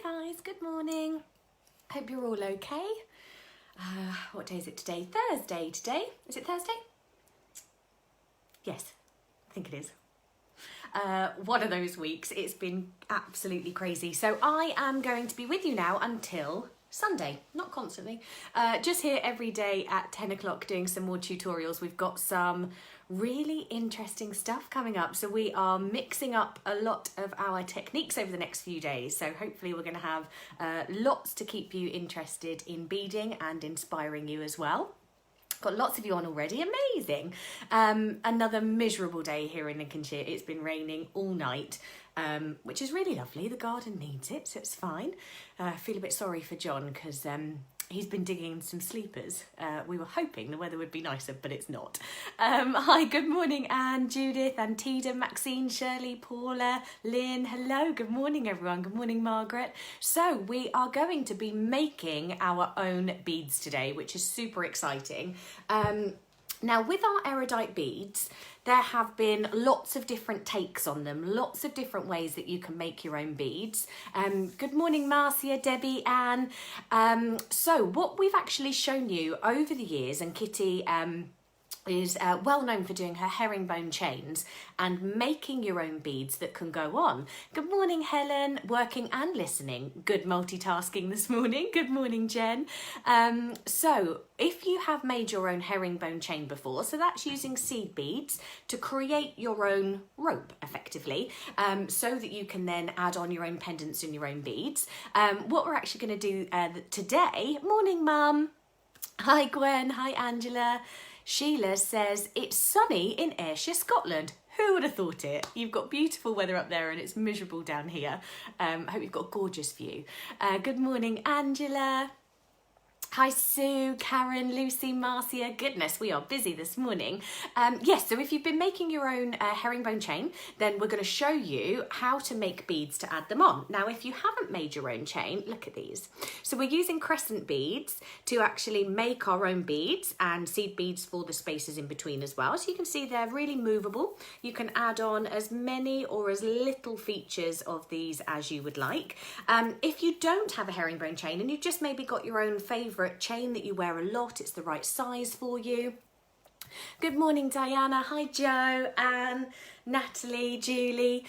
Hi guys, good morning. Hope you're all okay. What day is it today? Thursday today. Is it Thursday? Yes, I think it is. One of those weeks. It's been absolutely crazy. So I am going to be with you now until Sunday, not constantly, just here every day at 10 o'clock doing some more tutorials. We've got some really interesting stuff coming up. So we are mixing up a lot of our techniques over the next few days. So hopefully we're going to have lots to keep you interested in beading and inspiring you as well. Got lots of you on already, amazing. Another miserable day here in Lincolnshire. It's been raining all night, which is really lovely. The garden needs it, so it's fine. I feel a bit sorry for John because he's been digging in some sleepers. We were hoping the weather would be nicer, but it's not. Hi, good morning, Anne, Judith, Antida, Maxine, Shirley, Paula, Lynn. Hello, good morning, everyone. Good morning, Margaret. So we are going to be making our own beads today, which is super exciting. Now, with our Erudite beads, there have been lots of different takes on them, lots of different ways that you can make your own beads. Good morning, Marcia, Debbie, Anne. So what we've actually shown you over the years, and Kitty is well known for doing her herringbone chains and making your own beads that can go on. Good morning, Helen, working and listening. Good multitasking this morning. Good morning, Jen. So if you have made your own herringbone chain before, so that's using seed beads to create your own rope effectively, so that you can then add on your own pendants and your own beads. What we're actually going to do today, morning, Mum. Hi, Gwen. Hi, Angela. Sheila says it's sunny in Ayrshire, Scotland. Who would have thought it? You've got beautiful weather up there and it's miserable down here. I hope you've got a gorgeous view. Good morning, Angela. Hi, Sue, Karen, Lucy, Marcia. Goodness, we are busy this morning. Yes, so if you've been making your own herringbone chain, then we're going to show you how to make beads to add them on. Now, if you haven't made your own chain, look at these. So we're using Crescent beads to actually make our own beads and seed beads for the spaces in between as well. So you can see they're really movable. You can add on as many or as little features of these as you would like. If you don't have a herringbone chain and you've just maybe got your own favourite chain that you wear a lot, it's the right size for you. Good morning, Diana. Hi, Joe, Anne, Natalie, Julie.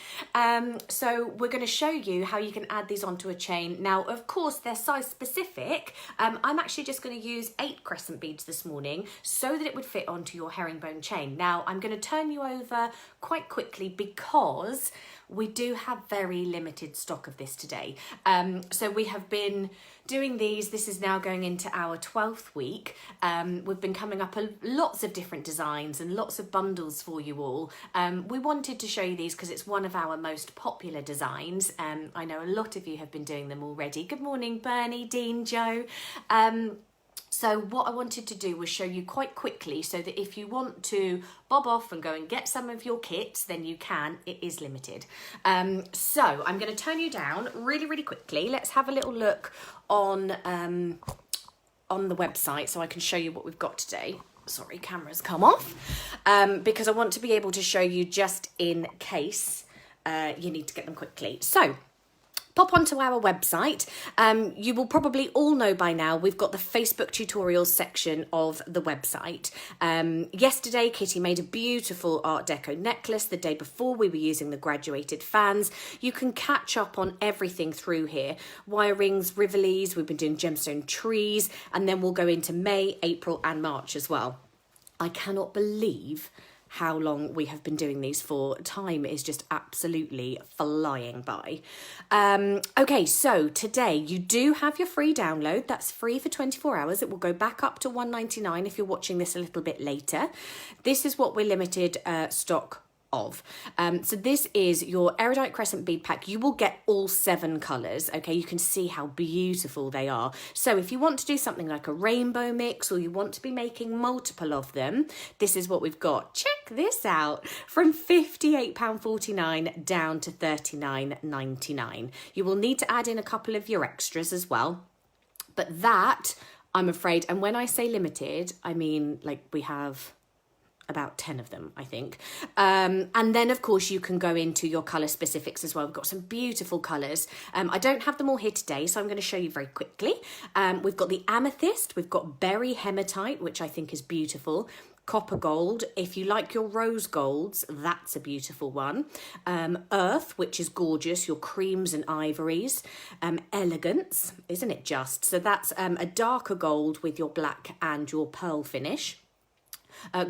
So we're going to show you how you can add these onto a chain. Now, of course, they're size specific. I'm actually just going to use 8 crescent beads this morning so that it would fit onto your herringbone chain. Now, I'm going to turn you over quite quickly because we do have very limited stock of this today. So we have been doing these. This is now going into our 12th week. We've been coming up lots of different designs and lots of bundles for you all. We wanted to show you these because it's one of our most popular designs. I know a lot of you have been doing them already. Good morning, Bernie, Dean, Joe. So what I wanted to do was show you quite quickly so that if you want to bob off and go and get some of your kits, then you can. It is limited. So I'm going to turn you down really, really quickly. Let's have a little look on the website so I can show you what we've got today. Sorry, camera's come off. Because I want to be able to show you just in case you need to get them quickly. So pop onto our website. You will probably all know by now we've got the Facebook tutorials section of the website. Yesterday, Kitty made a beautiful Art Deco necklace. The day before, we were using the graduated fans. You can catch up on everything through here. Wire rings, rivolis, we've been doing gemstone trees, and then we'll go into May, April, and March as well. I cannot believe how long we have been doing these for. Time is just absolutely flying by. Okay, so today you do have your free download. That's free for 24 hours. It will go back up to $1.99 if you're watching this a little bit later. This is what we're limited stock of. So this is your Erudite Crescent bead pack. You will get all 7 colours, okay? You can see how beautiful they are. So if you want to do something like a rainbow mix or you want to be making multiple of them, this is what we've got. Check this out. From £58.49 down to $39.99. You will need to add in a couple of your extras as well. But that, I'm afraid, and when I say limited, I mean like we have about 10 of them, I think. And then, of course, you can go into your colour specifics as well. We've got some beautiful colours. I don't have them all here today, so I'm going to show you very quickly. We've got the amethyst, we've got berry hematite, which I think is beautiful. Copper gold, if you like your rose golds, that's a beautiful one. Earth, which is gorgeous, your creams and ivories. Elegance, isn't it just? So that's a darker gold with your black and your pearl finish.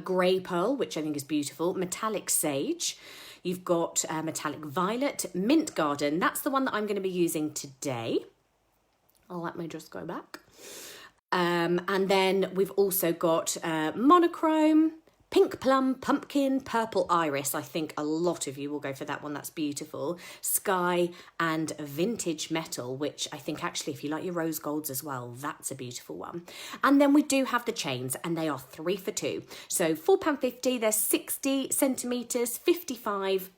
Grey pearl, which I think is beautiful. Metallic sage. You've got metallic violet. Mint garden, that's the one that I'm going to be using today. I'll let me just go back. And then we've also got monochrome, pink plum, pumpkin, purple iris. I think a lot of you will go for that one. That's beautiful. Sky and vintage metal, which I think actually if you like your rose golds as well, that's a beautiful one. And then we do have the chains, and they are 3 for 2. So £4.50, they're 60 centimetres, 55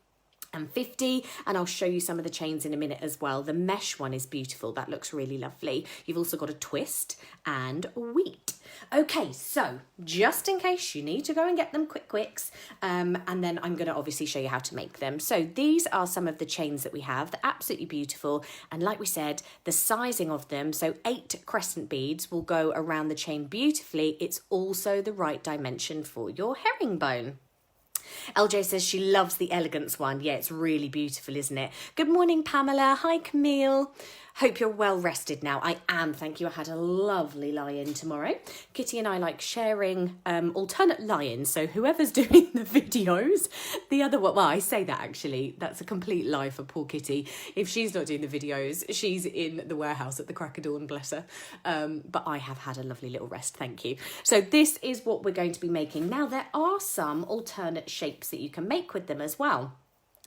and 50, and I'll show you some of the chains in a minute as well. The mesh one is beautiful. That looks really lovely. You've also got a twist and wheat. Okay, so just in case you need to go and get them quick, and then I'm going to obviously show you how to make them. So these are some of the chains that we have. They're absolutely beautiful, and like we said, the sizing of them, so 8 crescent beads will go around the chain beautifully. It's also the right dimension for your herringbone. LJ says she loves the elegance one. Yeah, it's really beautiful, isn't it? Good morning, Pamela. Hi, Camille. Hope you're well rested now. I am, thank you. I had a lovely lie-in tomorrow. Kitty and I like sharing alternate lie-ins. So whoever's doing the videos, the other one, well, I say that actually, that's a complete lie for poor Kitty. If she's not doing the videos, she's in the warehouse at the crack of dawn, bless her. But I have had a lovely little rest, thank you. So this is what we're going to be making. Now, there are some alternate shapes that you can make with them as well.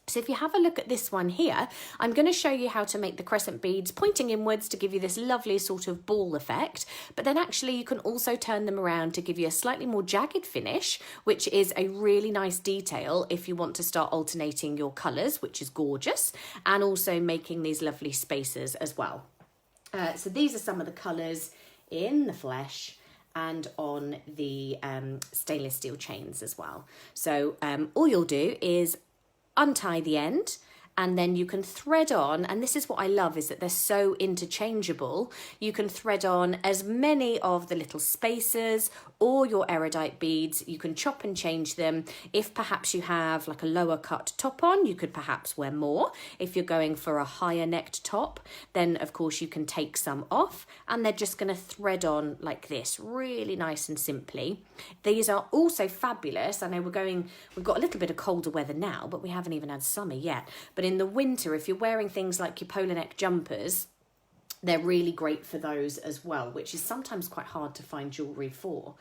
So if you have a look at this one here, I'm going to show you how to make the crescent beads pointing inwards to give you this lovely sort of ball effect. But then actually you can also turn them around to give you a slightly more jagged finish, which is a really nice detail if you want to start alternating your colours, which is gorgeous, and also making these lovely spaces as well. So these are some of the colours in the flesh and on the stainless steel chains as well. So all you'll do is untie the end, and then you can thread on, and this is what I love, is that they're so interchangeable. You can thread on as many of the little spacers or your erudite beads. You can chop and change them. If perhaps you have like a lower cut top on, you could perhaps wear more. If you're going for a higher necked top, then of course you can take some off, and they're just going to thread on like this, really nice and simply. These are also fabulous. I know we've got a little bit of colder weather now, but we haven't even had summer yet. But in the winter, if you're wearing things like your polar neck jumpers, they're really great for those as well, which is sometimes quite hard to find jewellery for.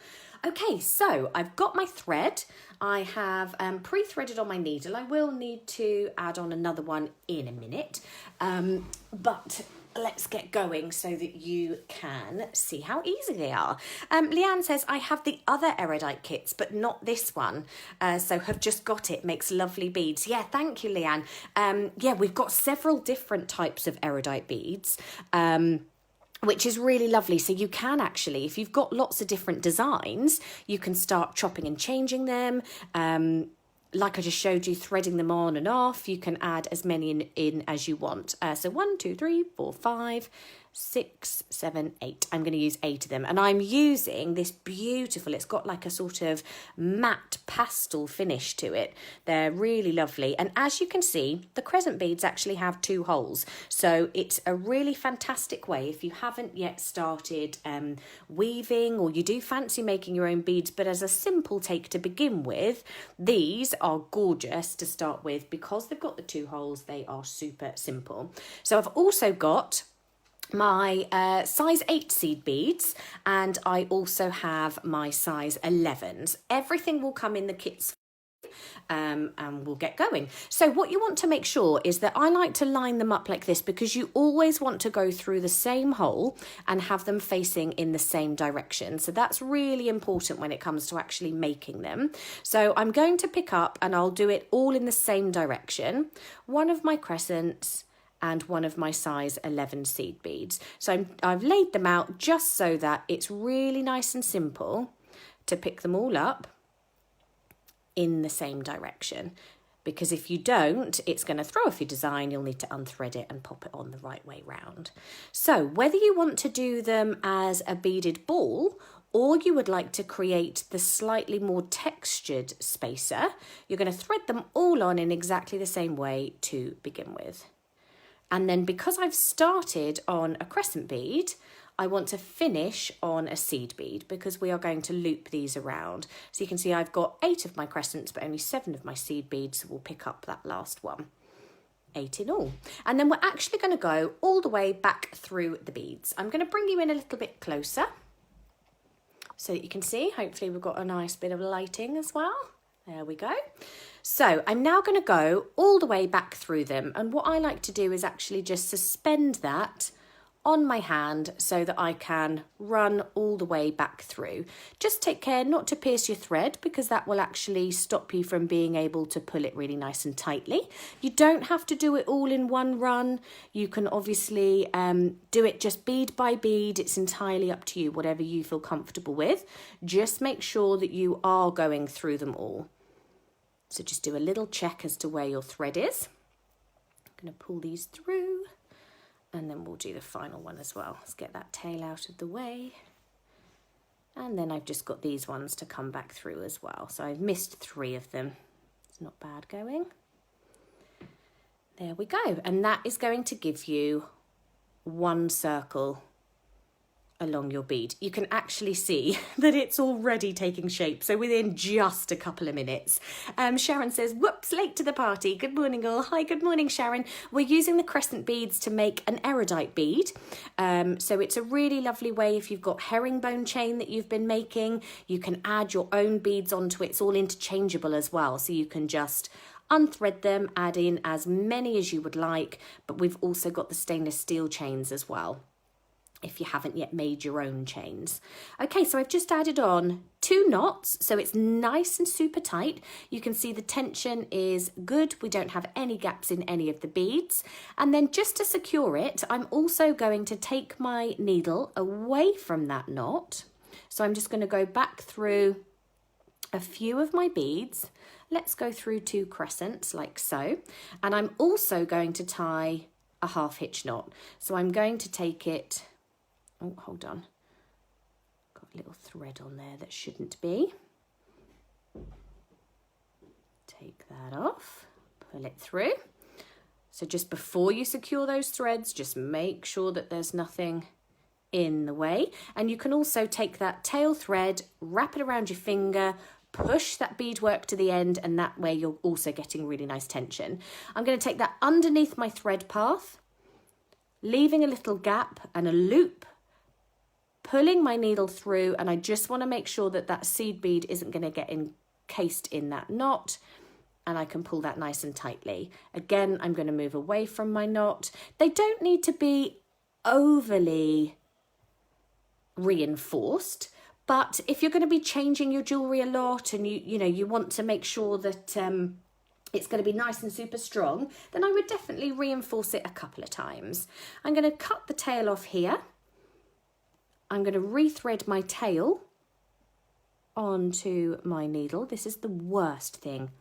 Okay, so I've got my thread. I have pre-threaded on my needle. I will need to add on another one in a minute, but let's get going so that you can see how easy they are. Leanne says, I have the other erudite kits, but not this one. So have just got it. Makes lovely beads. Yeah, thank you, Leanne. Yeah, we've got several different types of erudite beads, which is really lovely. So you can actually, if you've got lots of different designs, you can start chopping and changing them. Like I just showed you, threading them on and off. You can add as many in as you want. So 1, 2, 3, 4, 5, 6, 7, 8. I'm going to use 8 of them. And I'm using this beautiful, it's got like a sort of matte pastel finish to it. They're really lovely. And as you can see, the crescent beads actually have 2 holes. So it's a really fantastic way if you haven't yet started weaving, or you do fancy making your own beads, but as a simple take to begin with, these are gorgeous to start with. Because they've got the 2 holes, they are super simple. So I've also got my size 8 seed beads, and I also have my size 11s. Everything will come in the kits, and we'll get going. So what you want to make sure is that I like to line them up like this, because you always want to go through the same hole and have them facing in the same direction. So that's really important when it comes to actually making them. So I'm going to pick up, and I'll do it all in the same direction, one of my crescents and one of my size 11 seed beads. So I've laid them out just so that it's really nice and simple to pick them all up in the same direction. Because if you don't, it's going to throw off your design. You'll need to unthread it and pop it on the right way round. So whether you want to do them as a beaded ball or you would like to create the slightly more textured spacer, you're going to thread them all on in exactly the same way to begin with. And then because I've started on a crescent bead, I want to finish on a seed bead because we are going to loop these around. So you can see I've got 8 of my crescents, but only 7 of my seed beads. So we'll pick up that last one. 8 in all. And then we're actually going to go all the way back through the beads. I'm going to bring you in a little bit closer so that you can see. Hopefully we've got a nice bit of lighting as well. There we go. So I'm now going to go all the way back through them. And what I like to do is actually just suspend that on my hand so that I can run all the way back through. Just take care not to pierce your thread because that will actually stop you from being able to pull it really nice and tightly. You don't have to do it all in one run. You can obviously do it just bead by bead. It's entirely up to you, whatever you feel comfortable with. Just make sure that you are going through them all. So just do a little check as to where your thread is. I'm going to pull these through. And then we'll do the final one as well. Let's get that tail out of the way. And then I've just got these ones to come back through as well. So I've missed 3 of them. It's not bad going. There we go. And that is going to give you 1 circle along your bead. You can actually see that it's already taking shape. So within just a couple of minutes. Sharon says, whoops, late to the party. Good morning all. Hi, good morning, Sharon. We're using the crescent beads to make an erudite bead. So it's a really lovely way if you've got herringbone chain that you've been making, you can add your own beads onto it. It's all interchangeable as well. So you can just unthread them, add in as many as you would like. But we've also got the stainless steel chains as well, if you haven't yet made your own chains. Okay, so I've just added on 2 knots, so it's nice and super tight. You can see the tension is good. We don't have any gaps in any of the beads. And then just to secure it, I'm also going to take my needle away from that knot. So I'm just going to go back through a few of my beads. Let's go through 2 crescents like so. And I'm also going to tie a half hitch knot. So I'm going to take it. Oh, hold on. Got a little thread on there that shouldn't be. Take that off, pull it through. So just before you secure those threads, just make sure that there's nothing in the way. And you can also take that tail thread, wrap it around your finger, push that beadwork to the end, and that way you're also getting really nice tension. I'm going to take that underneath my thread path, leaving a little gap and a loop, pulling my needle through, and I just want to make sure that that seed bead isn't going to get encased in that knot, and I can pull that nice and tightly. Again, I'm going to move away from my knot. They don't need to be overly reinforced, but if you're going to be changing your jewellery a lot and you want to make sure that it's going to be nice and super strong, then I would definitely reinforce it a couple of times. I'm going to cut the tail off here. I'm going to rethread my tail onto my needle. This is the worst thing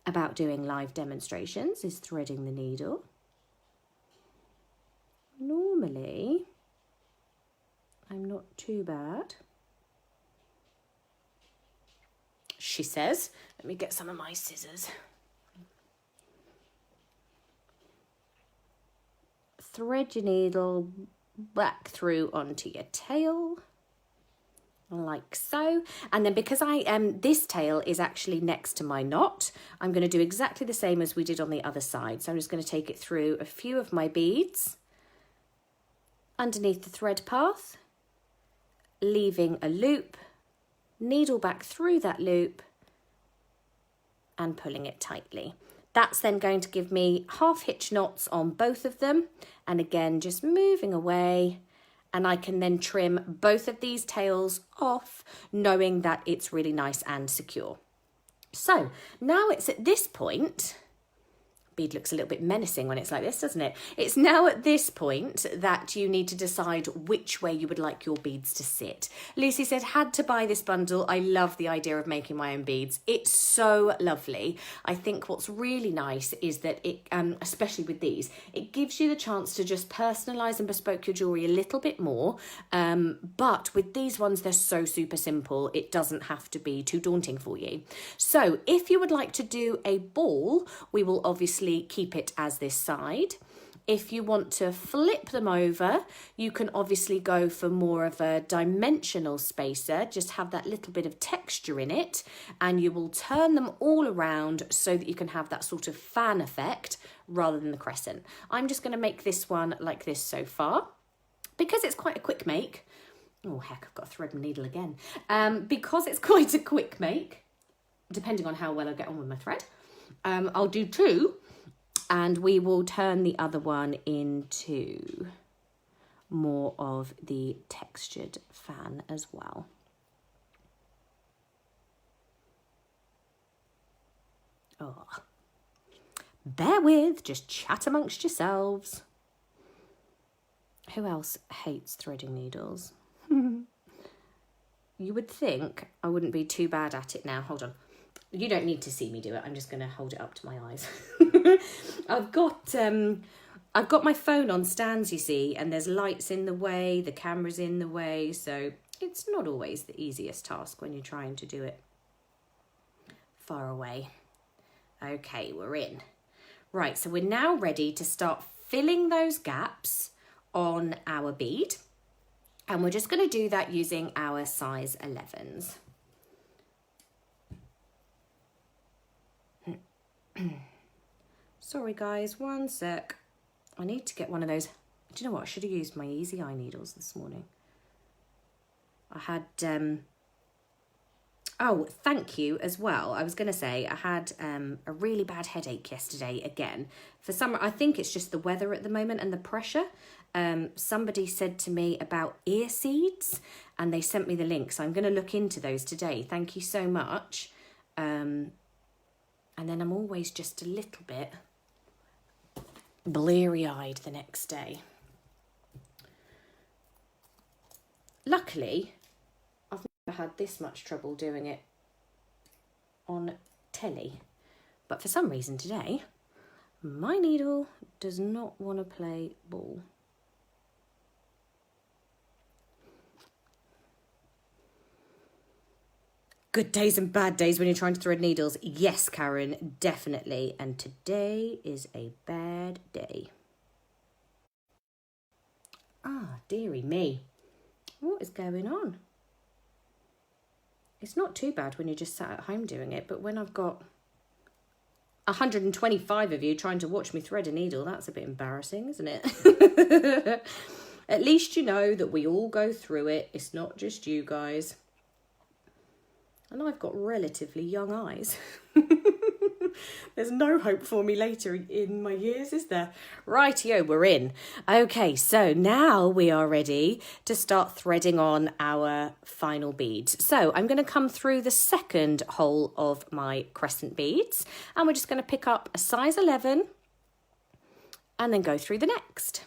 about doing live demonstrations, is threading the needle. Normally, I'm not too bad, she says. Let me get some of my scissors. Thread your needle back through onto your tail, like so. And then because this tail is actually next to my knot, I'm going to do exactly the same as we did on the other side. So I'm just going to take it through a few of my beads underneath the thread path, leaving a loop, needle back through that loop and pulling it tightly. That's then going to give me half hitch knots on both of them. And again, just moving away, and I can then trim both of these tails off, knowing that it's really nice and secure. So now it's at this point, bead looks a little bit menacing when it's like this, doesn't it? It's now at this point that you need to decide which way you would like your beads to sit. Lucy said, had to buy this bundle. I love the idea of making my own beads. It's so lovely. I think what's really nice is that it, especially with these, it gives you the chance to just personalise and bespoke your jewellery a little bit more. But with these ones, they're so super simple. It doesn't have to be too daunting for you. So if you would like to do a ball, we will obviously keep it as this side. If you want to flip them over, you can obviously go for more of a dimensional spacer, just have that little bit of texture in it, and you will turn them all around so that you can have that sort of fan effect rather than the crescent. I'm just going to make this one like this so far, because it's quite a quick make. Oh heck, I've got a thread and needle again. Because it's quite a quick make, depending on how well I get on with my thread, I'll do two, and we will turn the other one into more of the textured fan as well. Oh, bear with, just chat amongst yourselves. Who else hates threading needles? You would think I wouldn't be too bad at it now. Hold on. You don't need to see me do it. I'm just going to hold it up to my eyes. I've got my phone on stands, you see, and there's lights in the way, the camera's in the way, so it's not always the easiest task when you're trying to do it far away. Okay, we're in. Right, so we're now ready to start filling those gaps on our bead, and we're just going to do that using our size 11s. Sorry guys, one sec. I need to get one of those. Do you know what? I should have used my easy eye needles this morning. I had, oh, thank you as well. I was going to say I had a really bad headache yesterday again. For some, I think it's just the weather at the moment and the pressure. Somebody said to me about ear seeds and they sent me the link. So I'm going to look into those today. Thank you so much. And then I'm always just a little bit bleary-eyed the next day. Luckily, I've never had this much trouble doing it on telly. But for some reason today, my needle does not want to play ball. Good days and bad days when you're trying to thread needles. Yes, Karen, definitely. And today is a bad day. Ah, dearie me. What is going on? It's not too bad when you're just sat at home doing it, but when I've got 125 of you trying to watch me thread a needle, that's a bit embarrassing, isn't it? At least you know that we all go through it. It's not just you guys. And I've got relatively young eyes. There's no hope for me later in my years, is there? Rightio, we're in. Okay, so now we are ready to start threading on our final beads. So I'm going to come through the second hole of my crescent beads, and we're just going to pick up a size 11 and then go through the next.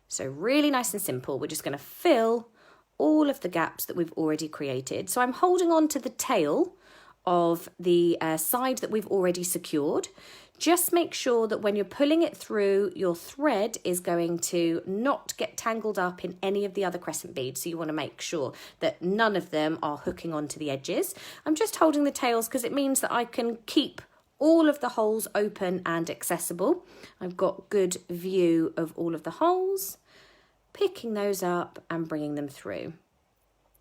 So really nice and simple. We're just going to fill all of the gaps that we've already created. So I'm holding on to the tail of the side that we've already secured. Just make sure that when you're pulling it through, your thread is going to not get tangled up in any of the other crescent beads. So you want to make sure that none of them are hooking onto the edges. I'm just holding the tails because it means that I can keep all of the holes open and accessible. I've got good view of all of the holes, picking those up and bringing them through.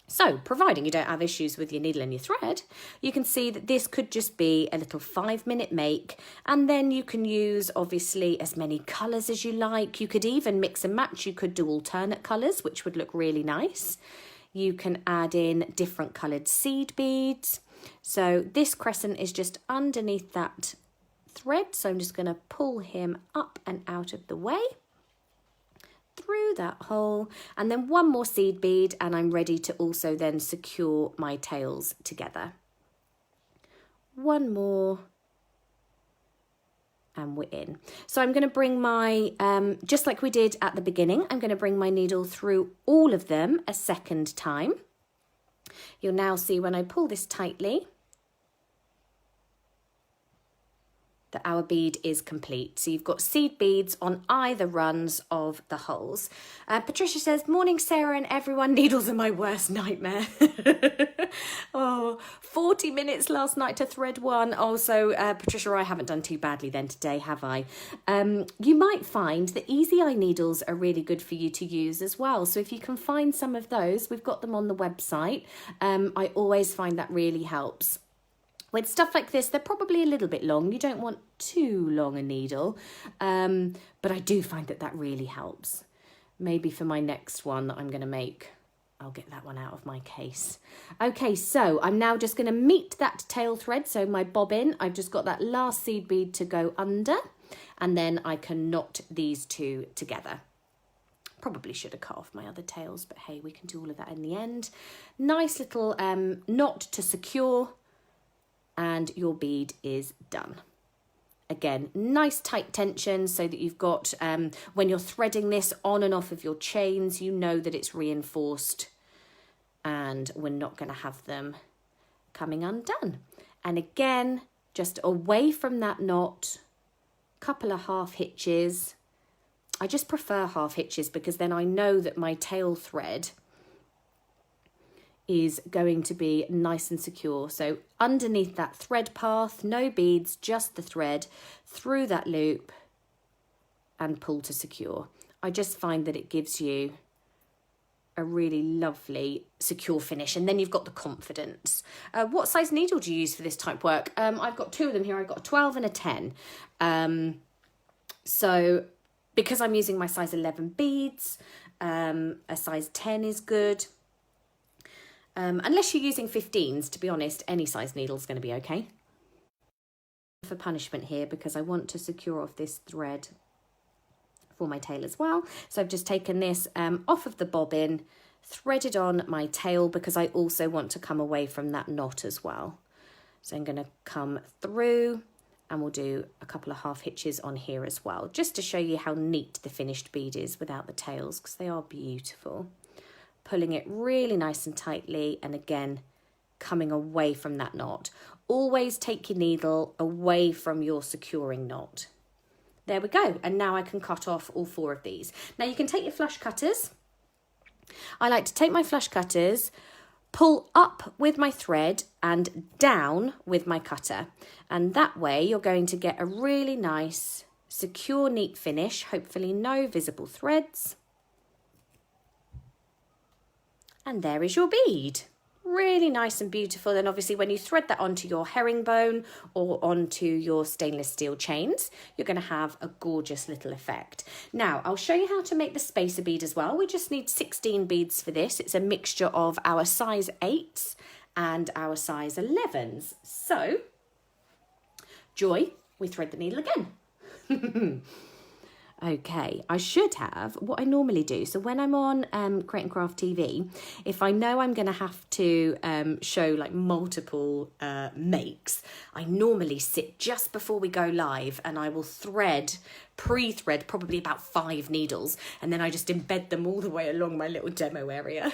So, providing you don't have issues with your needle and your thread, you can see that this could just be a little 5-minute make, and then you can use, obviously, as many colours as you like. You could even mix and match. You could do alternate colours, which would look really nice. You can add in different coloured seed beads. So, this crescent is just underneath that thread, so I'm just going to pull him up and out of the way, through that hole, and then one more seed bead, and I'm ready to also then secure my tails together. One more, and we're in. So I'm going to bring my, just like we did at the beginning, I'm going to bring my needle through all of them a second time. You'll now see when I pull this tightly that our bead is complete. So you've got seed beads on either runs of the holes. Patricia says, morning Sarah and everyone, needles are my worst nightmare. Oh, 40 minutes last night to thread one. Oh, so Patricia, I haven't done too badly then today, have I? You might find that easy eye needles are really good for you to use as well. So if you can find some of those, we've got them on the website. I always find that really helps. With stuff like this, they're probably a little bit long. You don't want too long a needle, but I do find that that really helps. Maybe for my next one that I'm going to make, I'll get that one out of my case. Okay, so I'm now just going to meet that tail thread. So my bobbin, I've just got that last seed bead to go under, and then I can knot these two together. Probably should have cut off my other tails, but hey, we can do all of that in the end. Nice little knot to secure, and your bead is done. Again, nice tight tension so that you've got, when you're threading this on and off of your chains, you know that it's reinforced and we're not going to have them coming undone. And again, just away from that knot, couple of half hitches. I just prefer half hitches because then I know that my tail thread is going to be nice and secure. So underneath that thread path, no beads, just the thread through that loop and pull to secure. I just find that it gives you a really lovely secure finish, and then you've got the confidence. What size needle do you use for this type work? I've got two of them here. I've got a 12 and a 10. So because I'm using my size 11 beads, a size 10 is good. Unless you're using 15s, to be honest, any size needle is going to be okay. For punishment here, because I want to secure off this thread for my tail as well. So I've just taken this off of the bobbin, threaded on my tail because I also want to come away from that knot as well. So I'm going to come through and we'll do a couple of half hitches on here as well, just to show you how neat the finished bead is without the tails, because they are beautiful. Pulling it really nice and tightly, and again, coming away from that knot. Always take your needle away from your securing knot. There we go. And now I can cut off all 4 of these. Now you can take your flush cutters. I like to take my flush cutters, pull up with my thread and down with my cutter. And that way you're going to get a really nice, secure, neat finish. Hopefully no visible threads. And there is your bead. Really nice and beautiful. And obviously when you thread that onto your herringbone or onto your stainless steel chains, you're going to have a gorgeous little effect. Now, I'll show you how to make the spacer bead as well. We just need 16 beads for this. It's a mixture of our size 8s and our size 11s. So, Joy, we thread the needle again. Okay, I should have what I normally do. So when I'm on Create and Craft TV, if I know I'm going to have to show like multiple makes, I normally sit just before we go live and I will pre-thread probably about 5 needles, and then I just embed them all the way along my little demo area.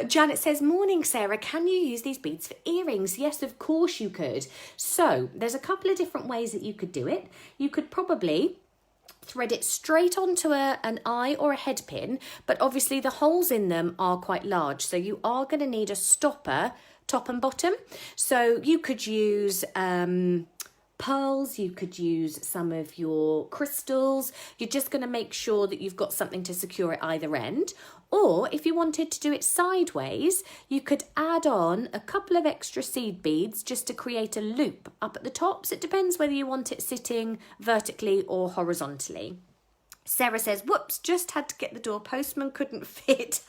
Janet says, morning Sarah, can you use these beads for earrings? Yes, of course you could. So there's a couple of different ways that you could do it. You could probably thread it straight onto an eye or a head pin, but obviously the holes in them are quite large, so you are going to need a stopper top and bottom. So you could use pearls, you could use some of your crystals. You're just going to make sure that you've got something to secure at either end. Or if you wanted to do it sideways, you could add on a couple of extra seed beads just to create a loop up at the top. So it depends whether you want it sitting vertically or horizontally. Sarah says, whoops, just had to get the door. Postman couldn't fit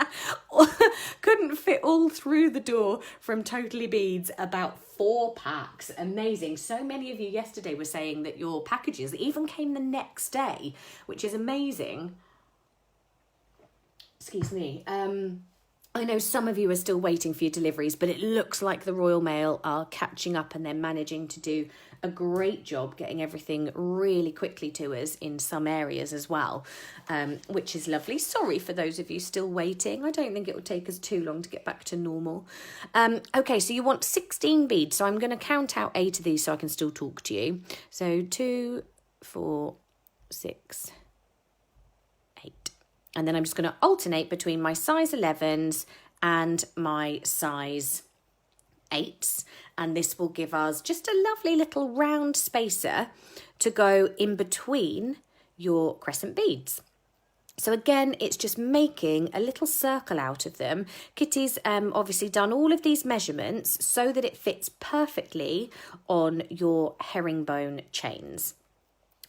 all through the door from Totally Beads. About 4 packs. Amazing. So many of you yesterday were saying that your packages even came the next day, which is amazing. Excuse me. I know some of you are still waiting for your deliveries, but it looks like the Royal Mail are catching up and they're managing to do a great job getting everything really quickly to us in some areas as well, which is lovely. Sorry for those of you still waiting. I don't think it will take us too long to get back to normal. Okay, so you want 16 beads. So I'm going to count out 8 of these so I can still talk to you. So 2, 4, 6, 8. And then I'm just going to alternate between my size 11s and my size 8s. And this will give us just a lovely little round spacer to go in between your crescent beads. So again, it's just making a little circle out of them. Kitty's obviously done all of these measurements so that it fits perfectly on your herringbone chains.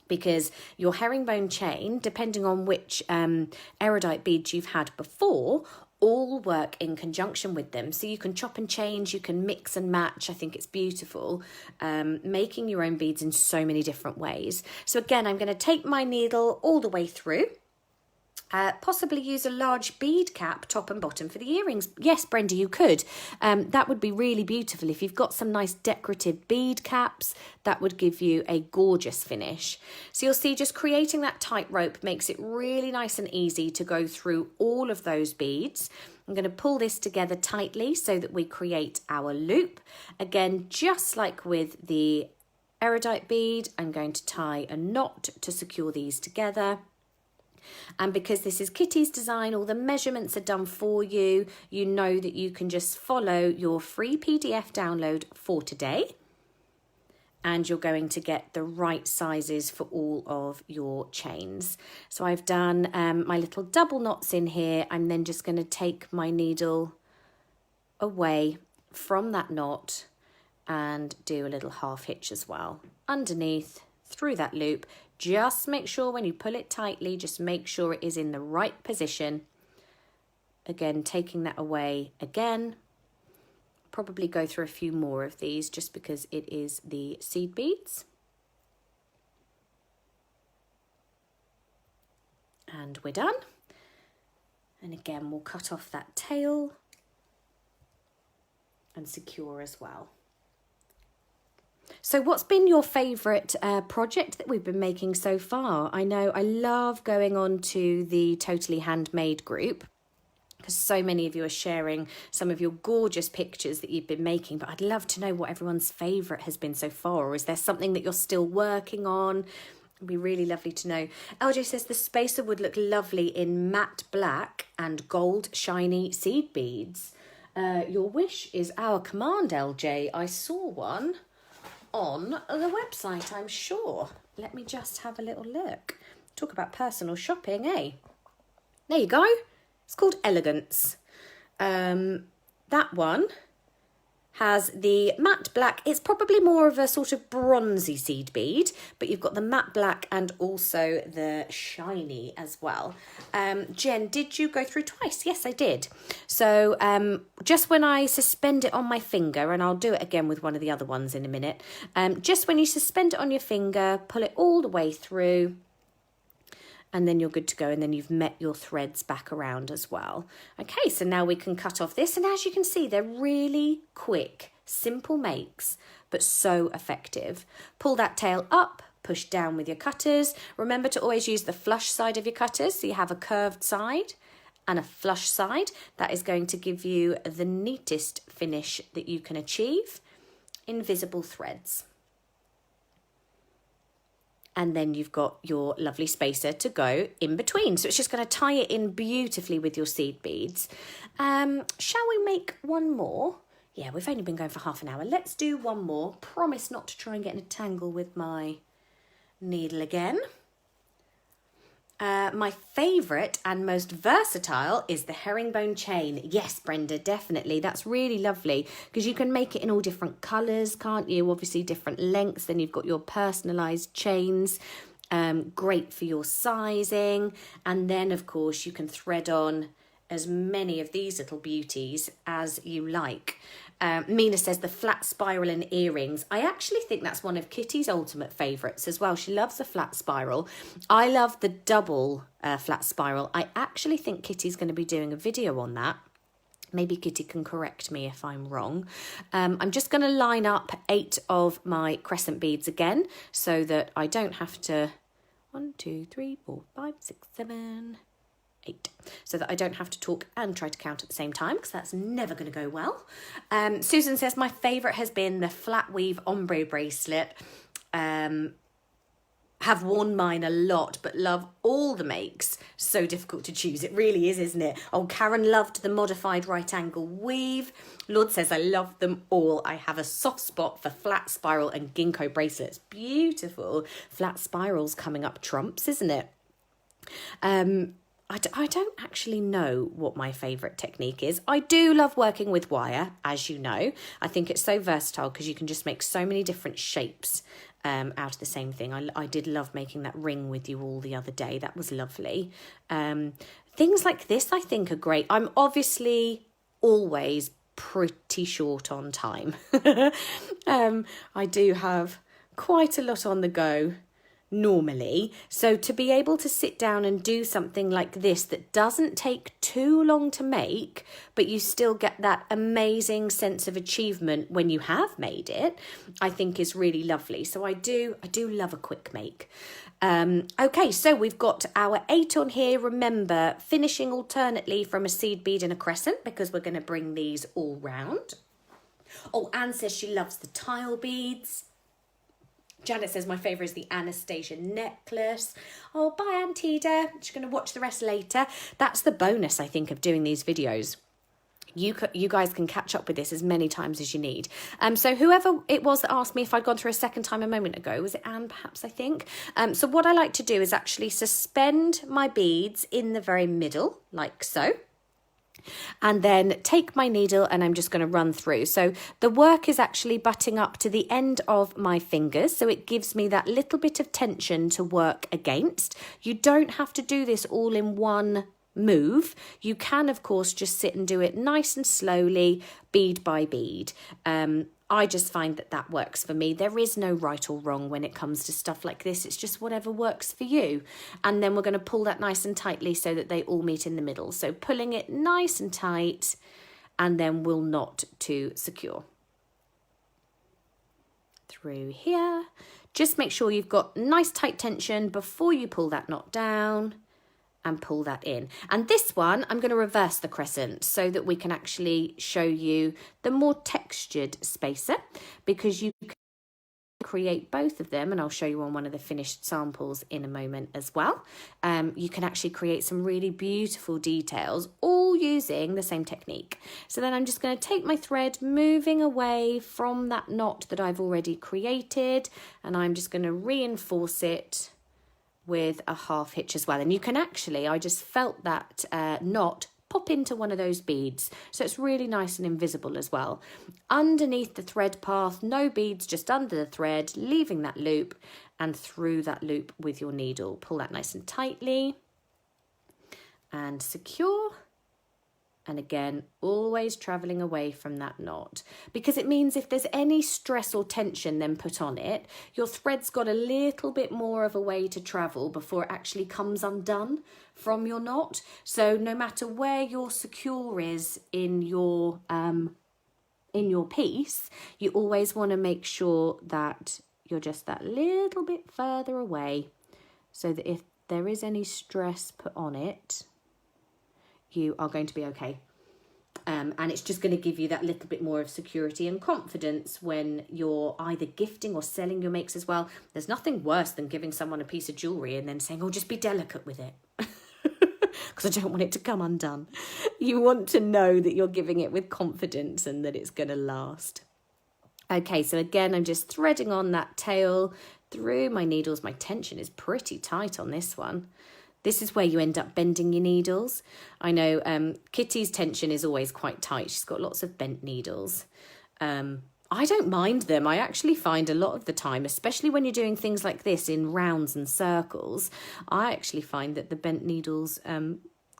Because your herringbone chain, depending on which erudite beads you've had before, all work in conjunction with them. So you can chop and change, you can mix and match. I think it's beautiful, making your own beads in so many different ways. So again, I'm going to take my needle all the way through. Possibly use a large bead cap, top and bottom, for the earrings. Yes, Brenda, you could. That would be really beautiful. If you've got some nice decorative bead caps, that would give you a gorgeous finish. So you'll see just creating that tightrope makes it really nice and easy to go through all of those beads. I'm going to pull this together tightly so that we create our loop. Again, just like with the erudite bead, I'm going to tie a knot to secure these together. And because this is Kitty's design, all the measurements are done for you. You know that you can just follow your free PDF download for today. And you're going to get the right sizes for all of your chains. So I've done my little double knots in here. I'm then just going to take my needle away from that knot and do a little half hitch as well. Underneath, through that loop. Just make sure when you pull it tightly, just make sure it is in the right position. Again, taking that away again. Probably go through a few more of these just because it is the seed beads. And we're done. And again, we'll cut off that tail and secure as well. So what's been your favourite project that we've been making so far? I know I love going on to the Totally Handmade group because so many of you are sharing some of your gorgeous pictures that you've been making, but I'd love to know what everyone's favourite has been so far, or is there something that you're still working on? It'd be really lovely to know. LJ says the spacer would look lovely in matte black and gold shiny seed beads. Your wish is our command, LJ. I saw one on the website, I'm sure. Let me just have a little look. Talk about personal shopping, eh? There you go. It's called Elegance. That one has the matte black. It's probably more of a sort of bronzy seed bead, but you've got the matte black and also the shiny as well. Jen, did you go through twice? Yes, I did. So just when I suspend it on my finger, and I'll do it again with one of the other ones in a minute, just when you suspend it on your finger, pull it all the way through, and then you're good to go, and then you've met your threads back around as well. Okay, so now we can cut off this, and as you can see, they're really quick, simple makes, but so effective. Pull that tail up, push down with your cutters. Remember to always use the flush side of your cutters, so you have a curved side and a flush side. That is going to give you the neatest finish that you can achieve. Invisible threads. And then you've got your lovely spacer to go in between. So it's just going to tie it in beautifully with your seed beads. Shall we make one more? Yeah, we've only been going for half an hour. Let's do one more. Promise not to try and get in a tangle with my needle again. My favourite and most versatile is the herringbone chain. Yes, Brenda, definitely. That's really lovely because you can make it in all different colours, can't you? Obviously different lengths. Then you've got your personalised chains. Great for your sizing. And then, of course, you can thread on as many of these little beauties as you like. Mina says the flat spiral and earrings. I actually think that's one of Kitty's ultimate favourites as well. She loves the flat spiral. I love the double flat spiral. I actually think Kitty's going to be doing a video on that Maybe Kitty can correct me if I'm wrong. I'm just going to line up 8 of my crescent beads again so that I don't have to 1, 2, 3, 4, 5, 6, 7, 8. So that I don't have to talk and try to count at the same time, because that's never going to go well. Susan says, my favourite has been the flat weave ombre bracelet. Have worn mine a lot, but love all the makes. So difficult to choose. It really is, isn't it? Oh, Karen loved the modified right angle weave. Lord says, I love them all. I have a soft spot for flat spiral and ginkgo bracelets. Beautiful. Flat spirals coming up trumps, isn't it? I don't actually know what my favourite technique is. I do love working with wire, as you know. I think it's so versatile because you can just make so many different shapes out of the same thing. I did love making that ring with you all the other day. That was lovely. Things like this I think are great. I'm obviously always pretty short on time. I do have quite a lot on the go normally, so to be able to sit down and do something like this that doesn't take too long to make, but you still get that amazing sense of achievement when you have made it, I think is really lovely. So I do love a quick make. Okay, so we've got our 8 on here. Remember, finishing alternately from a seed bead and a crescent, because we're going to bring these all round. Oh, Anne says she loves the tile beads. Janet says my favourite is the Anastasia necklace. Oh, bye, Antida. She's going to watch the rest later. That's the bonus, I think, of doing these videos. You guys can catch up with this as many times as you need. So whoever it was that asked me if I'd gone through a second time a moment ago, was it Anne perhaps, I think? So what I like to do is actually suspend my beads in the very middle, like so. And then take my needle and I'm just going to run through. So the work is actually butting up to the end of my fingers. So it gives me that little bit of tension to work against. You don't have to do this all in one move. You can, of course, just sit and do it nice and slowly, bead by bead. I just find that works for me. There is no right or wrong when it comes to stuff like this. It's just whatever works for you. And then we're going to pull that nice and tightly so that they all meet in the middle. So pulling it nice and tight, and then we'll knot to secure. Through here. Just make sure you've got nice tight tension before you pull that knot down. And pull that in. And this one, I'm going to reverse the crescent so that we can actually show you the more textured spacer, because you can create both of them, and I'll show you on one of the finished samples in a moment as well. You can actually create some really beautiful details, all using the same technique. So then I'm just going to take my thread, moving away from that knot that I've already created, and I'm just going to reinforce it with a half hitch as well. And you can actually, I just felt that knot pop into one of those beads. So it's really nice and invisible as well. Underneath the thread path, no beads, just under the thread, leaving that loop and through that loop with your needle. Pull that nice and tightly and secure. And again, always travelling away from that knot, because it means if there's any stress or tension then put on it, your thread's got a little bit more of a way to travel before it actually comes undone from your knot. So no matter where your secure is in your piece, you always want to make sure that you're just that little bit further away, so that if there is any stress put on it, you are going to be okay. And it's just going to give you that little bit more of security and confidence when you're either gifting or selling your makes as well. There's nothing worse than giving someone a piece of jewellery and then saying, oh, just be delicate with it, because I don't want it to come undone. You want to know that you're giving it with confidence and that it's going to last. Okay, so again, I'm just threading on that tail through my needles. My tension is pretty tight on this one. This is where you end up bending your needles. I know Kitty's tension is always quite tight. She's got lots of bent needles. I don't mind them. I actually find a lot of the time, especially when you're doing things like this in rounds and circles, I actually find that the bent needles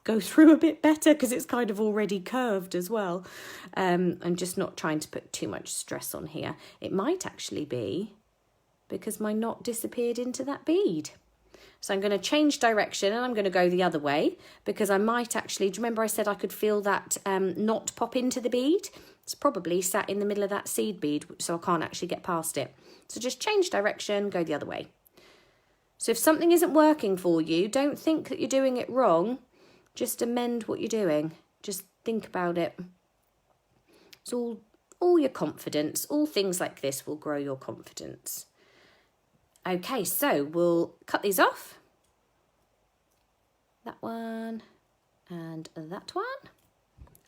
go through a bit better because it's kind of already curved as well. I'm just not trying to put too much stress on here. It might actually be because my knot disappeared into that bead. So I'm going to change direction and I'm going to go the other way because I might actually, do you remember I said I could feel that knot pop into the bead? It's probably sat in the middle of that seed bead, so I can't actually get past it. So just change direction, go the other way. So if something isn't working for you, don't think that you're doing it wrong. Just amend what you're doing. Just think about it. It's all your confidence. All things like this will grow your confidence. Okay, so we'll cut these off. That one and that one,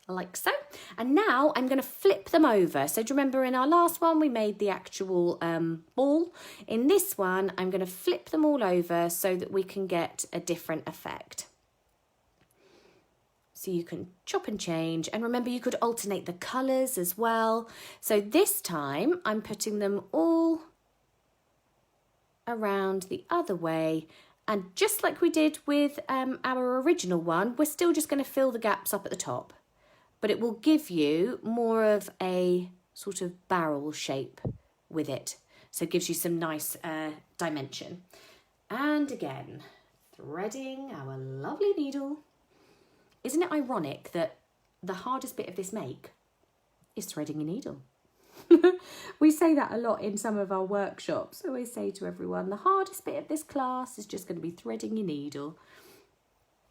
like so. And now I'm going to flip them over. So do you remember in our last one we made the actual ball? In this one, I'm going to flip them all over so that we can get a different effect. So you can chop and change. And remember, you could alternate the colours as well. So this time I'm putting them all around the other way, and just like we did with our original one, we're still just going to fill the gaps up at the top, but it will give you more of a sort of barrel shape with it, so it gives you some nice dimension. And again, threading our lovely needle. Isn't it ironic that the hardest bit of this make is threading your needle? We say that a lot in some of our workshops. I always say to everyone, the hardest bit of this class is just going to be threading your needle.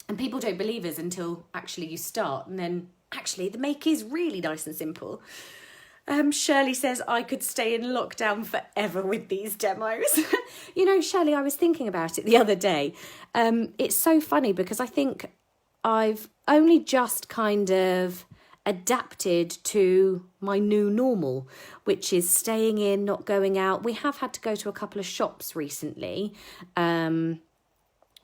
And people don't believe us until actually you start. And then actually the make is really nice and simple. Shirley says I could stay in lockdown forever with these demos. You know, Shirley, I was thinking about it the other day. It's so funny because I think I've only just kind of adapted to my new normal, which is staying in, not going out. We have had to go to a couple of shops recently.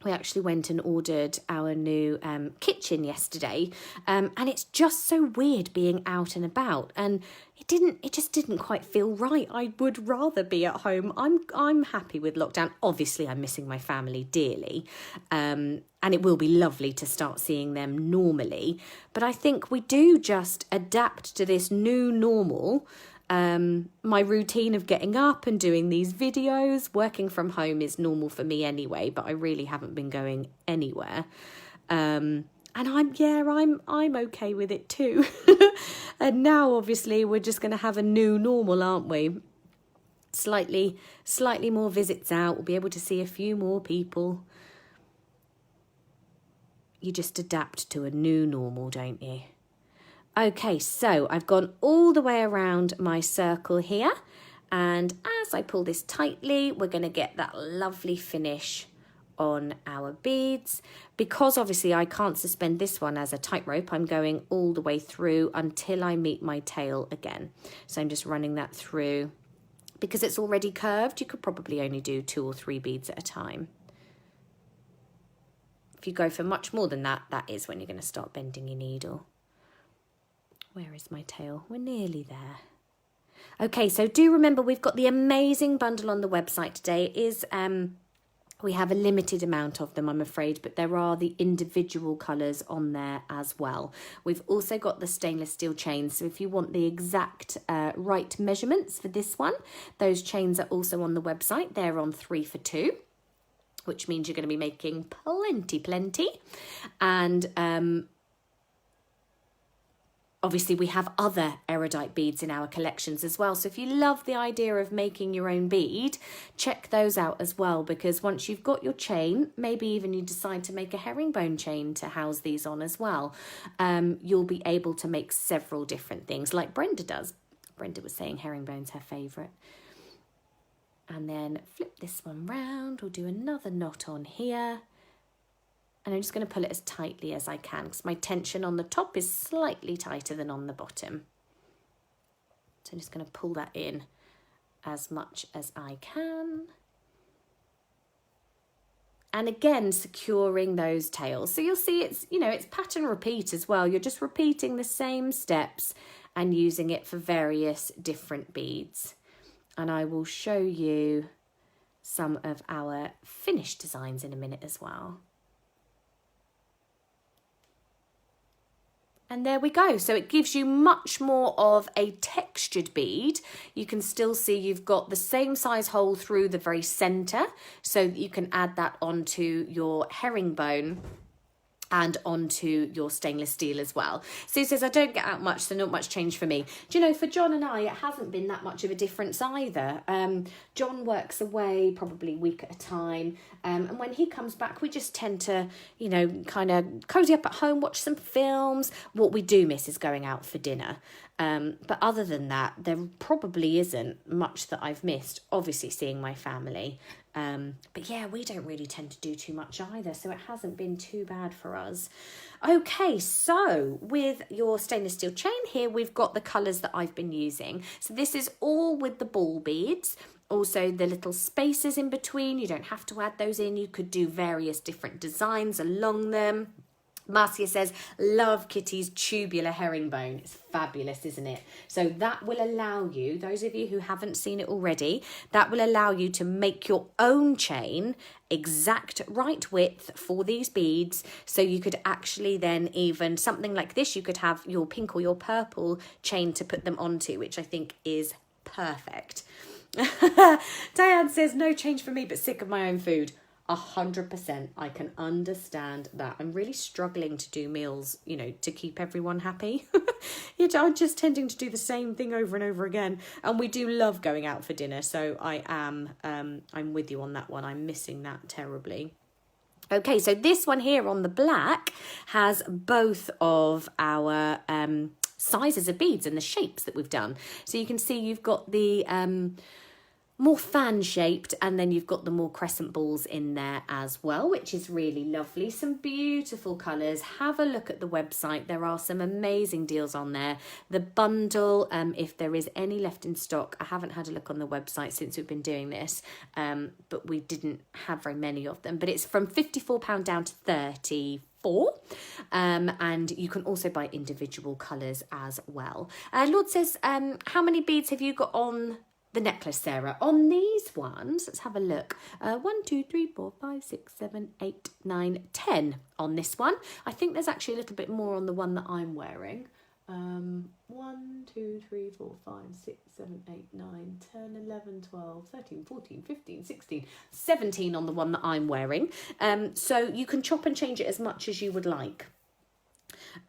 We actually went and ordered our new kitchen yesterday, and it's just so weird being out and about, and it just didn't quite feel right. I would rather be at home. I'm happy with lockdown. Obviously, I'm missing my family dearly, and it will be lovely to start seeing them normally. But I think we do just adapt to this new normal. My routine of getting up and doing these videos, working from home is normal for me anyway, but I really haven't been going anywhere. And I'm okay with it too. And now obviously we're just going to have a new normal, aren't we? Slightly more visits out. We'll be able to see a few more people. You just adapt to a new normal, don't you? Okay, so I've gone all the way around my circle here, and as I pull this tightly, we're going to get that lovely finish on our beads. Because obviously I can't suspend this one as a tightrope, I'm going all the way through until I meet my tail again. So I'm just running that through. Because it's already curved, you could probably only do 2 or 3 beads at a time. If you go for much more than that, that is when you're going to start bending your needle. Where is my tail? We're nearly there. Okay, so do remember we've got the amazing bundle on the website today. It is we have a limited amount of them, I'm afraid, but there are the individual colours on there as well. We've also got the stainless steel chains, so if you want the exact right measurements for this one, those chains are also on the website. They're on 3 for 2. Which means you're going to be making plenty. And obviously we have other erudite beads in our collections as well. So if you love the idea of making your own bead, check those out as well. Because once you've got your chain, maybe even you decide to make a herringbone chain to house these on as well, you'll be able to make several different things like Brenda does. Brenda was saying herringbone's her favourite. And then flip this one round. We'll do another knot on here. And I'm just going to pull it as tightly as I can because my tension on the top is slightly tighter than on the bottom. So I'm just going to pull that in as much as I can. And again, securing those tails. So you'll see it's pattern repeat as well. You're just repeating the same steps and using it for various different beads. And I will show you some of our finished designs in a minute as well. And there we go. So it gives you much more of a textured bead. You can still see you've got the same size hole through the very centre, so that you can add that onto your herringbone and onto your stainless steel as well. Sue says, I don't get out much, so not much change for me. Do you know, for John and I, it hasn't been that much of a difference either. John works away probably a week at a time. And when he comes back, we just tend to, you know, kind of cozy up at home, watch some films. What we do miss is going out for dinner. But other than that, there probably isn't much that I've missed. Obviously seeing my family. But yeah, we don't really tend to do too much either, so it hasn't been too bad for us. Okay, so with your stainless steel chain here, we've got the colours that I've been using. So this is all with the ball beads. Also the little spaces in between, you don't have to add those in. You could do various different designs along them. Marcia says, love Kitty's tubular herringbone. It's fabulous, isn't it? So that will allow you, those of you who haven't seen it already, that will allow you to make your own chain, exact right width for these beads. So you could actually then even, something like this, you could have your pink or your purple chain to put them onto, which I think is perfect. Diane says, no change for me, but sick of my own food. 100%. I can understand that. I'm really struggling to do meals, you know, to keep everyone happy. I'm just tending to do the same thing over and over again. And we do love going out for dinner. So I'm with you on that one. I'm missing that terribly. Okay, so this one here on the black has both of our sizes of beads and the shapes that we've done. So you can see you've got the more fan shaped, and then you've got the more crescent balls in there as well, which is really lovely. Some beautiful colours. Have a look at the website. There are some amazing deals on there. The bundle, if there is any left in stock, I haven't had a look on the website since we've been doing this, but we didn't have very many of them. But it's from £54 down to £34. And you can also buy individual colours as well. Lord says, how many beads have you got on the necklace, Sarah? On these ones, let's have a look. 1, 2, 3, 4, 5, 6, 7, 8, 9, 10 on this one. I think there's actually a little bit more on the one that I'm wearing. 1, 2, 3, 4, 5, 6, 7, 8, 9, 10, 11, 12, 13, 14, 15, 16, 17 on the one that I'm wearing. So you can chop and change it as much as you would like.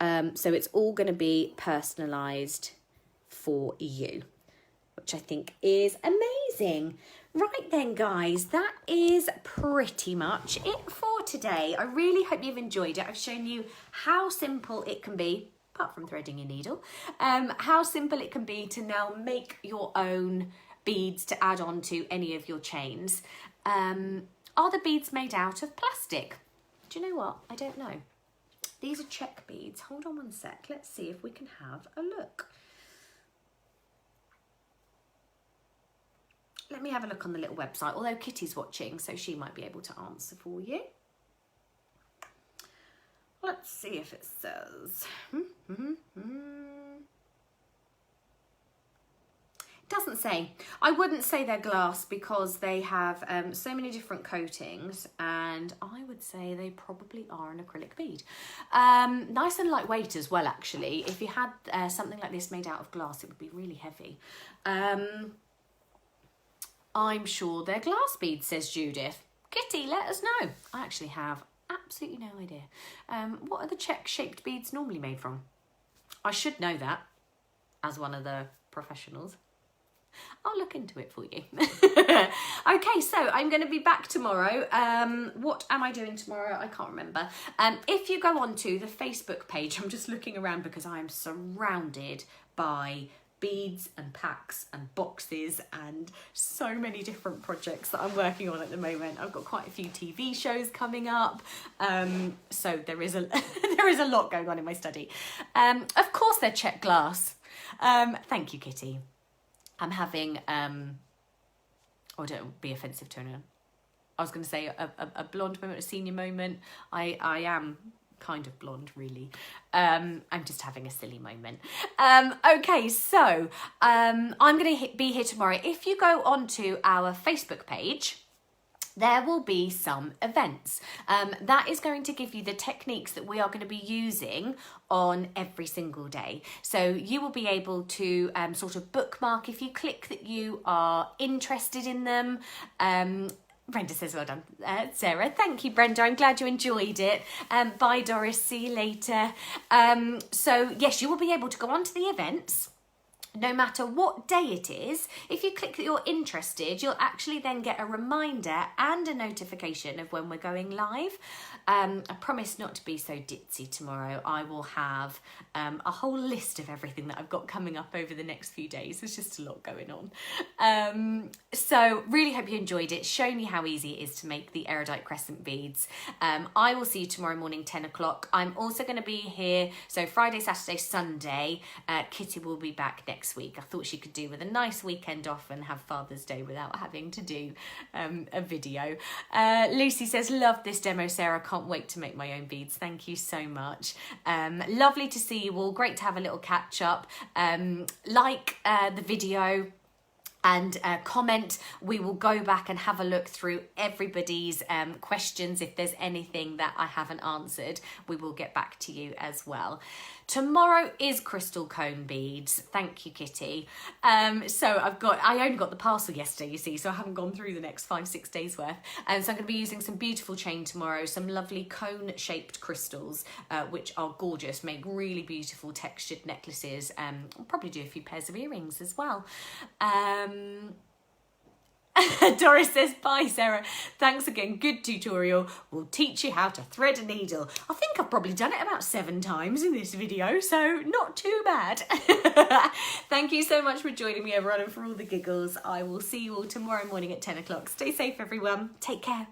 So it's all going to be personalised for you, which I think is amazing. Right then, guys, that is pretty much it for today. I really hope you've enjoyed it. I've shown you how simple it can be, apart from threading your needle, how simple it can be to now make your own beads to add on to any of your chains. Are the beads made out of plastic? Do you know what? I don't know. These are Czech beads. Hold on one sec. Let's see if we can have a look. Let me have a look on the little website, although Kitty's watching, so she might be able to answer for you. Let's see if it says. It doesn't say. I wouldn't say they're glass because they have so many different coatings, and I would say they probably are an acrylic bead. Nice and lightweight as well, actually. If you had something like this made out of glass, it would be really heavy. I'm sure they're glass beads, says Judith. Kitty, let us know. I actually have absolutely no idea. What are the Czech shaped beads normally made from? I should know that as one of the professionals. I'll look into it for you. Okay, so I'm going to be back tomorrow. What am I doing tomorrow? I can't remember. If you go onto the Facebook page, I'm just looking around because I am surrounded by beads and packs and boxes and so many different projects that I'm working on at the moment. I've got quite a few TV shows coming up, so there is a there is a lot going on in my study. Of course they're Czech glass. Thank you, Kitty. I'm having oh, don't be offensive to anyone. I was going to say a blonde moment, a senior moment. I am kind of blonde, really. I'm just having a silly moment. Okay, so I'm going to be here tomorrow. If you go onto our Facebook page, there will be some events. That is going to give you the techniques that we are going to be using on every single day. So you will be able to sort of bookmark if you click that you are interested in them. Brenda says, well done, Sarah. Thank you, Brenda. I'm glad you enjoyed it. Bye, Doris. See you later. So, yes, you will be able to go on to the events. No matter what day it is, if you click that you're interested, you'll actually then get a reminder and a notification of when we're going live. I promise not to be so ditzy tomorrow. I will have a whole list of everything that I've got coming up over the next few days. There's just a lot going on. So really hope you enjoyed it. Shown you how easy it is to make the Erudite Crescent beads. I will see you tomorrow morning, 10 o'clock. I'm also going to be here. So Friday, Saturday, Sunday. Kitty will be back next week. I thought she could do with a nice weekend off and have Father's Day without having to do a video. Lucy says, love this demo, Sarah. Can't wait to make my own beads. Thank you so much. Lovely to see you all. Great to have a little catch up. Like the video and comment. We will go back and have a look through everybody's questions. If there's anything that I haven't answered, we will get back to you as well. Tomorrow is crystal cone beads. Thank you, Kitty. So I only got the parcel yesterday, you see, so I haven't gone through the next 5-6 days worth. So I'm going to be using some beautiful chain tomorrow, some lovely cone shaped crystals, which are gorgeous, make really beautiful textured necklaces. I'll probably do a few pairs of earrings as well. Doris says, bye, Sarah. Thanks again. Good tutorial. We'll teach you how to thread a needle. I think I've probably done it about 7 times in this video, so not too bad. Thank you so much for joining me, everyone, and for all the giggles. I will see you all tomorrow morning at 10 o'clock. Stay safe, everyone. Take care.